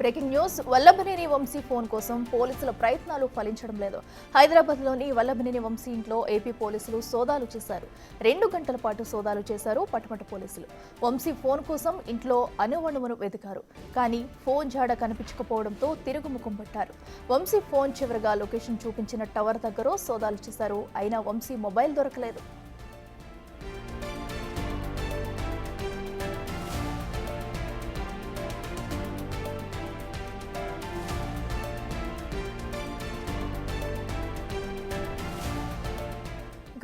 Breaking news Vallabhaneni Vamsi phone కోసం పోలీసుల ప్రయత్నాలు ఫలించడం లేదు. హైదరాబాద్లోని వల్లభనేని వంశీ ఇంట్లో ఏపీ పోలీసులు సోదాలు చేశారు. 2 గంటల పాటు సోదాలు చేశారు పటమట పోలీసులు. వంశీ ఫోన్ కోసం ఇంట్లో అణువణువును వెతికారు. కానీ ఫోన్ జాడ కనిపించకపోవడంతో తిరుగుముఖం పట్టారు. వంశీ ఫోన్ చివరగా లొకేషన్ చూపించిన టవర్ దగ్గర సోదాలు చేశారు. అయినా వంశీ మొబైల్ దొరకలేదు.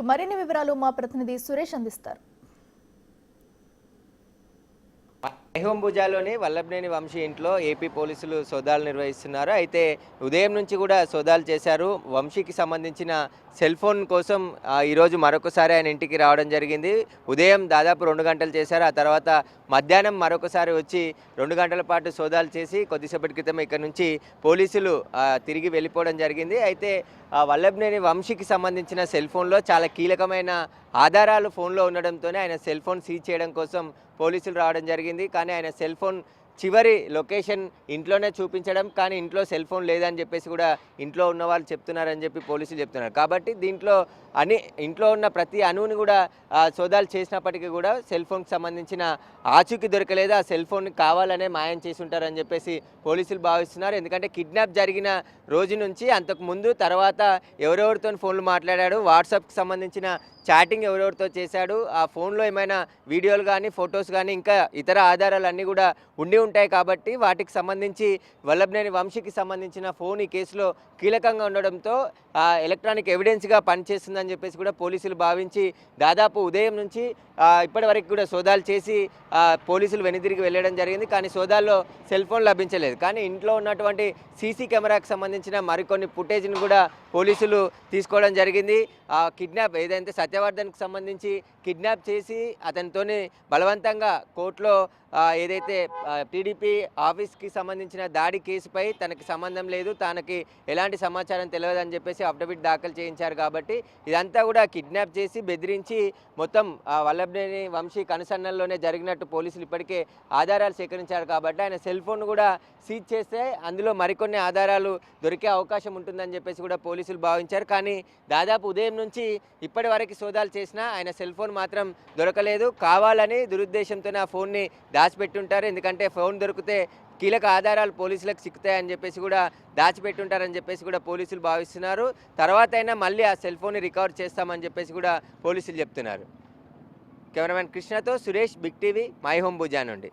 మరిన్ని వివరాలు మా ప్రతినిధి సురేష్ అందిస్తారు. మైహోంభుజాలోని వల్లభనేని వంశీ ఇంట్లో ఏపీ పోలీసులు సోదాలు నిర్వహిస్తున్నారు. అయితే ఉదయం నుంచి కూడా సోదాలు చేశారు. వంశీకి సంబంధించిన సెల్ ఫోన్ కోసం ఈరోజు మరొకసారి ఆయన ఇంటికి రావడం జరిగింది. ఉదయం దాదాపు 2 గంటలు చేశారు. ఆ తర్వాత మధ్యాహ్నం మరొకసారి వచ్చి 2 గంటల పాటు సోదాలు చేసి కొద్దిసేపటి క్రితం ఇక్కడ నుంచి పోలీసులు తిరిగి వెళ్ళిపోవడం జరిగింది. అయితే వల్లభనేని వంశీకి సంబంధించిన సెల్ ఫోన్లో చాలా కీలకమైన ఆధారాలు ఫోన్లో ఉండడంతోనే ఆయన సెల్ ఫోన్ సీజ్ చేయడం కోసం పోలీసులు రావడం జరిగింది. కానీ ఆయన సెల్ ఫోన్ చివరి లొకేషన్ ఇంట్లోనే చూపించడం, కానీ ఇంట్లో సెల్ ఫోన్ లేదని చెప్పేసి కూడా ఇంట్లో ఉన్న వాళ్ళు చెప్తున్నారని చెప్పి పోలీసులు చెప్తున్నారు. కాబట్టి దీంట్లో ఇంట్లో ఉన్న ప్రతి అణువుని కూడా సోదాలు చేసినప్పటికీ కూడా సెల్ ఫోన్కి సంబంధించిన ఆచూకీ దొరకలేదు. ఆ సెల్ ఫోన్ కావాలనే మాయం చేసి ఉంటారని చెప్పేసి పోలీసులు భావిస్తున్నారు. ఎందుకంటే కిడ్నాప్ జరిగిన రోజు నుంచి అంతకు ముందు తర్వాత ఎవరెవరితో ఫోన్లు మాట్లాడాడు, వాట్సాప్కి సంబంధించిన చాటింగ్ ఎవరెవరితో చేశాడు, ఆ ఫోన్లో ఏమైనా వీడియోలు కానీ ఫొటోస్ కానీ ఇంకా ఇతర ఆధారాలు కూడా ఉండి ఉంటాయి. కాబట్టి వాటికి సంబంధించి వల్లభనేని వంశీకి సంబంధించిన ఫోన్ ఈ కేసులో కీలకంగా ఉండడంతో ఎలక్ట్రానిక్ ఎవిడెన్స్గా పనిచేస్తుందని చెప్పేసి కూడా పోలీసులు భావించి దాదాపు ఉదయం నుంచి ఇప్పటి వరకు కూడా సోదాలు చేసి పోలీసులు వెనుదిరిగి వెళ్ళడం జరిగింది. కానీ సోదాల్లో సెల్ ఫోన్ లభించలేదు. కానీ ఇంట్లో ఉన్నటువంటి సీసీ కెమెరాకి సంబంధించిన మరికొన్ని ఫుటేజ్ని కూడా పోలీసులు తీసుకోవడం జరిగింది. కిడ్నాప్ ఏదైతే సత్యవర్ధన్కి సంబంధించి కిడ్నాప్ చేసి అతనితోని బలవంతంగా కోర్టులో ఏదైతే టీడీపీ ఆఫీస్కి సంబంధించిన దాడి కేసుపై తనకి సంబంధం లేదు, తనకి ఎలాంటి సమాచారం తెలియదని చెప్పేసి అఫిడవిట్ దాఖలు చేయించారు. కాబట్టి ఇదంతా కూడా కిడ్నాప్ చేసి బెదిరించి మొత్తం వల్లభనేని వంశీ కనుసన్నల్లోనే జరిగినట్టు పోలీసులు ఇప్పటికే ఆధారాలు సేకరించారు. కాబట్టి ఆయన సెల్ ఫోన్ కూడా సీజ్ చేస్తే అందులో మరికొన్ని ఆధారాలు దొరికే అవకాశం ఉంటుందని చెప్పేసి కూడా పోలీసులు భావించారు. కానీ దాదాపు ఉదయం నుంచి ఇప్పటి వరకు సోదాలు చేసినా ఆయన సెల్ ఫోన్ మాత్రం దొరకలేదు. కావాలని దురుద్దేశంతోనే ఆ ఫోన్ని దాచిపెట్టుంటారు. ఎందుకంటే ఫోన్ దొరికితే కీలక ఆధారాలు పోలీసులకు చిక్కుతాయని చెప్పేసి కూడా దాచిపెట్టుంటారని చెప్పేసి కూడా పోలీసులు భావిస్తున్నారు. తర్వాత అయినా మళ్ళీ ఆ సెల్ ఫోన్ని రికవర్ చేస్తామని చెప్పేసి కూడా పోలీసులు చెప్తున్నారు. కెమెరామెన్ కృష్ణతో సురేష్, బిగ్ టీవీ, మైహోంభుజా నుండి.